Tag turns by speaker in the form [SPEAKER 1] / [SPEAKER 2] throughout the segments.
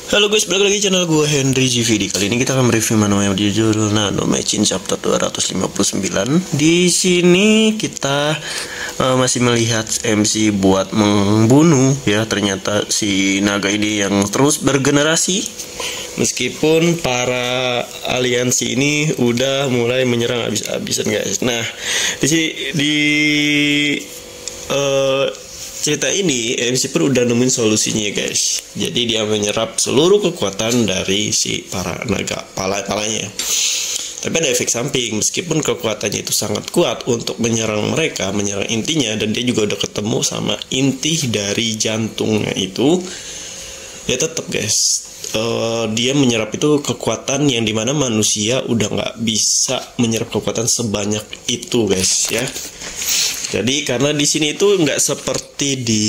[SPEAKER 1] Halo guys, balik lagi channel gue Henry GVD. Kali ini kita akan mereview manual yang berjudul Nano Machine Chapter 259. Di sini kita masih melihat MC buat membunuh ya. Ternyata si naga ini yang terus bergenerasi. Meskipun para aliansi ini udah mulai menyerang habis-habisan guys. Nah, di cerita ini MC pun udah nemuin solusinya guys. Jadi dia menyerap seluruh kekuatan dari si para naga palanya. Tapi ada efek samping, meskipun kekuatannya itu sangat kuat untuk menyerang mereka, menyerang intinya, dan dia juga udah ketemu sama inti dari jantungnya itu, ya tetap guys, dia menyerap itu kekuatan yang dimana manusia udah nggak bisa menyerap kekuatan sebanyak itu guys ya. Jadi karena di sini itu nggak seperti di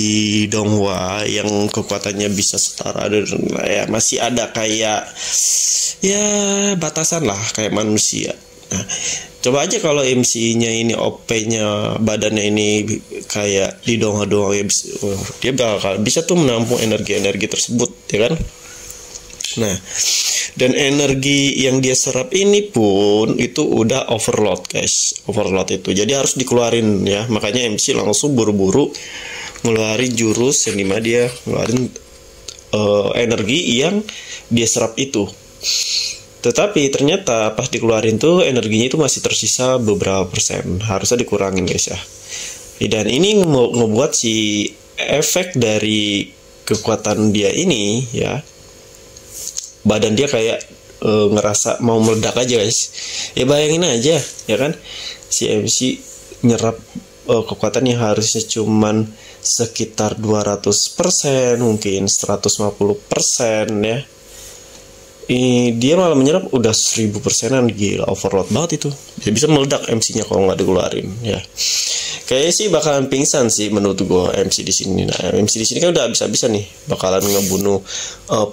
[SPEAKER 1] Donghua yang kekuatannya bisa setara, dan ya masih ada kayak ya batasan lah kayak manusia. Nah, coba aja kalau MC-nya ini OP-nya badannya ini kayak di Donghua doang ya, dia bakal bisa tuh menampung energi-energi tersebut ya kan. Nah, dan energi yang dia serap ini pun itu udah overload guys, overload itu jadi harus dikeluarin ya. Makanya MC langsung buru-buru ngeluarin jurus yang dimana dia ngeluarin energi yang dia serap itu. Tetapi ternyata pas dikeluarin tuh energinya itu masih tersisa beberapa persen, harusnya dikurangin guys ya. Dan ini ngebuat si efek dari kekuatan dia ini ya, badan dia kayak ngerasa mau meledak aja guys. Ya bayangin aja ya kan, si MC nyerap kekuatan yang harusnya cuman sekitar 200%, mungkin 150% ya. Dia malah menyerap udah 1000%-an, gila overload banget itu. Dia bisa meledak MC-nya kalau nggak dikeluarin ya. Kayaknya sih bakalan pingsan sih menurut gue MC di sini. Nah, MC di sini kan udah habis-habisan nih, bakalan ngebunuh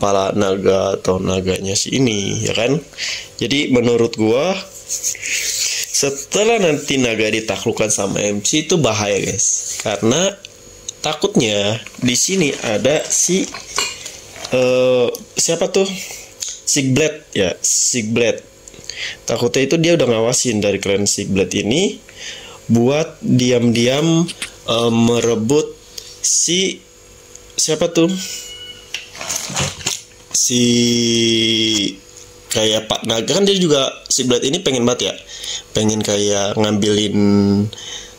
[SPEAKER 1] para naga atau naganya si ini ya kan. Jadi menurut gue setelah nanti naga ditaklukkan sama MC itu bahaya guys, karena takutnya di sini ada si siapa tuh, Sigblade ya, Sigblade. Takutnya itu dia udah ngawasin dari klan Sigblade ini buat diam-diam merebut si siapa tuh, si kayak Pak Naga kan. Dia juga Sigblade ini pengen banget ya, pengen kayak ngambilin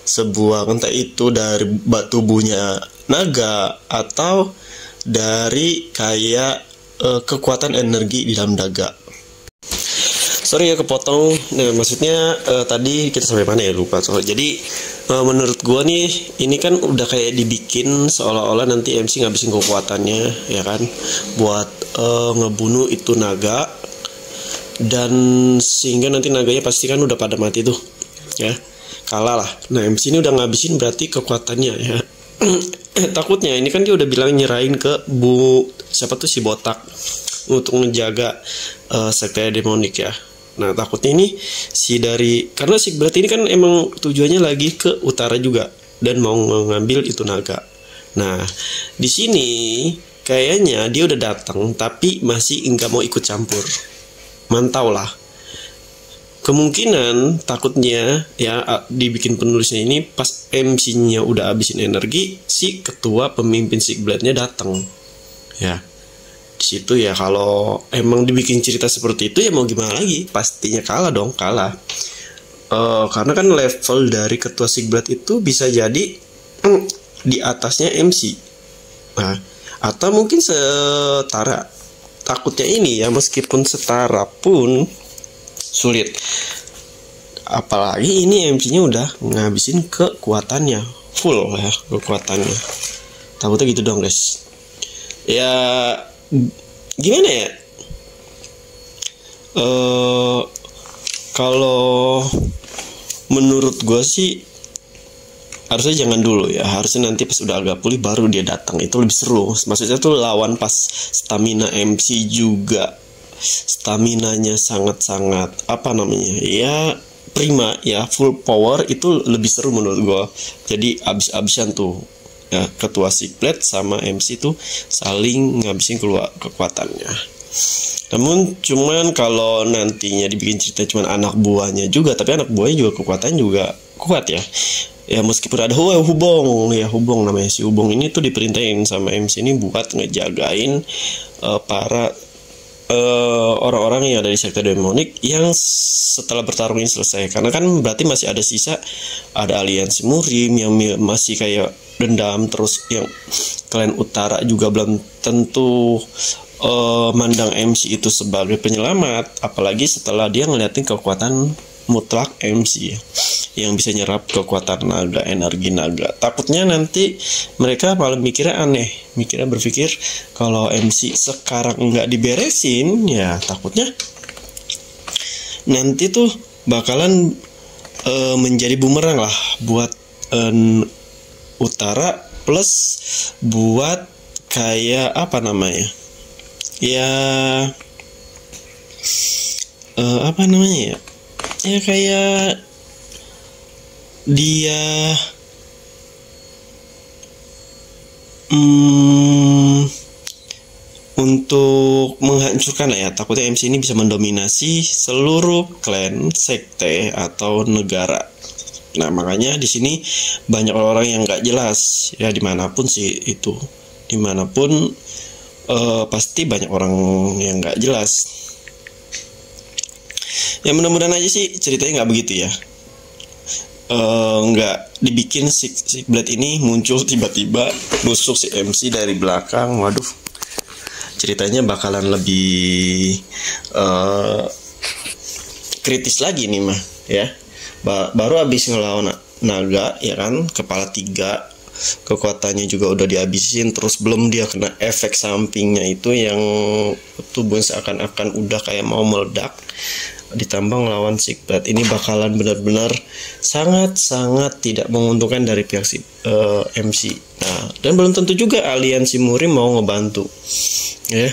[SPEAKER 1] sebuah, entah itu dari tubuhnya naga atau dari kayak kekuatan energi di dalam naga. Sorry ya kepotong. Nah, maksudnya tadi kita sampai mana ya, lupa. Jadi menurut gua nih ini kan udah kayak dibikin seolah-olah nanti MC ngabisin kekuatannya ya kan, buat ngebunuh itu naga, dan sehingga nanti naganya pasti kan udah pada mati tuh ya, kalah lah. Nah, MC ini udah ngabisin berarti kekuatannya ya. Takutnya ini kan dia udah bilang nyerahin ke siapa tuh, si botak, untuk menjaga sekte demonik ya. Nah, takutnya ini karena si berarti ini kan emang tujuannya lagi ke utara juga dan mau ngambil itu naga. Nah, di sini kayaknya dia udah datang tapi masih nggak mau ikut campur. Mantau lah. Kemungkinan takutnya ya dibikin penulisnya ini pas MC-nya udah habisin energi, si ketua pemimpin Sigblade-nya datang. Ya. Di situ ya kalau emang dibikin cerita seperti itu ya mau gimana lagi, pastinya kalah dong, kalah. Karena kan level dari ketua Sigblade itu bisa jadi di atasnya MC. Nah, atau mungkin setara. Takutnya ini ya, meskipun setara pun sulit. Apalagi ini MC-nya udah ngabisin kekuatannya full ya, kekuatannya. Takutnya gitu dong guys. Ya gimana ya? Kalau menurut gue sih harusnya jangan dulu ya. Harusnya nanti pas udah agak pulih baru dia datang. Itu lebih seru. Maksudnya tuh lawan pas stamina MC juga, staminanya sangat-sangat apa namanya ya, prima ya, full power, itu lebih seru menurut gue. Jadi abis-abisan tuh Nah, ketua Sigblade sama MC itu saling ngabisin keluar kekuatannya. Namun cuman kalau nantinya dibikin cerita cuman anak buahnya juga, tapi anak buahnya juga kekuatannya juga kuat ya. Ya meskipun ada Hubong namanya, si Hubong ini tuh diperintahin sama MC ini buat ngejagain para orang-orang yang ada di sekte demonik yang setelah bertarung ini selesai. Karena kan berarti masih ada sisa, ada aliansi Murim yang masih kayak dendam, terus yang klan utara juga belum tentu mandang MC itu sebagai penyelamat, apalagi setelah dia ngeliatin kekuatan mutlak MC yang bisa nyerap kekuatan naga, energi naga. Takutnya nanti mereka malah mikirnya aneh, berpikir kalau MC sekarang nggak diberesin, ya takutnya nanti tuh bakalan menjadi bumerang lah buat utara, plus buat kayak apa namanya ya, apa namanya ya, ya kayak dia untuk menghancurkan ya, takutnya MC ini bisa mendominasi seluruh klan, sekte atau negara. Nah makanya di sini banyak orang yang nggak jelas ya, dimanapun sih itu, dimanapun pasti banyak orang yang nggak jelas. Ya mudah-mudahan aja sih ceritanya nggak begitu ya, nggak dibikin Sigblade ini muncul tiba-tiba nusuk si MC dari belakang. Waduh, ceritanya bakalan lebih kritis lagi nih mah ya. Baru habis ngelawan naga ya kan, kepala 3, kekuatannya juga udah dihabisin, terus belum dia kena efek sampingnya itu yang tubuh seakan-akan udah kayak mau meledak, ditambah ngelawan Sigblade. Ini bakalan benar-benar sangat-sangat tidak menguntungkan dari pihak MC. Nah, dan belum tentu juga aliansi Murim mau ngebantu ya.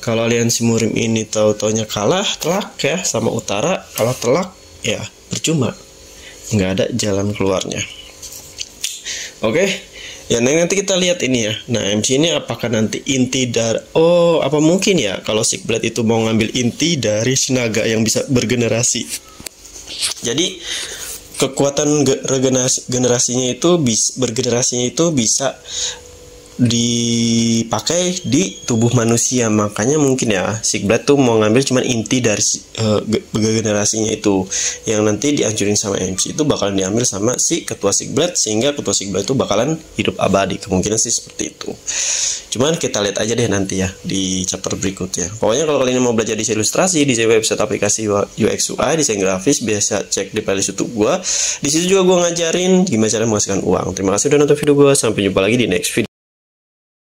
[SPEAKER 1] Kalau aliansi Murim ini tahu-taunya kalah telak ya sama utara, kalau telak ya percuma, nggak ada jalan keluarnya. Oke, ya nanti kita lihat ini ya. Nah MC ini apakah nanti inti dari, apa mungkin ya kalau Sigblade itu mau ngambil inti dari Sinaga yang bisa bergenerasi. Jadi kekuatan generasinya itu bergenerasinya itu bisa dipakai di tubuh manusia. Makanya mungkin ya Sigblade tuh mau ngambil cuman inti dari generasinya itu, yang nanti dihancurin sama MC itu bakalan diambil sama si ketua Sigblade, sehingga ketua Sigblade itu bakalan hidup abadi. Kemungkinan sih seperti itu, cuman kita lihat aja deh nanti ya di chapter berikutnya. Pokoknya kalau kalian mau belajar desain ilustrasi, desain website, aplikasi UX UI, desain grafis, biasa cek di playlist YouTube gua. Di situ juga gua ngajarin gimana cara menghasilkan uang. Terima kasih udah nonton video gua, sampai jumpa lagi di next video.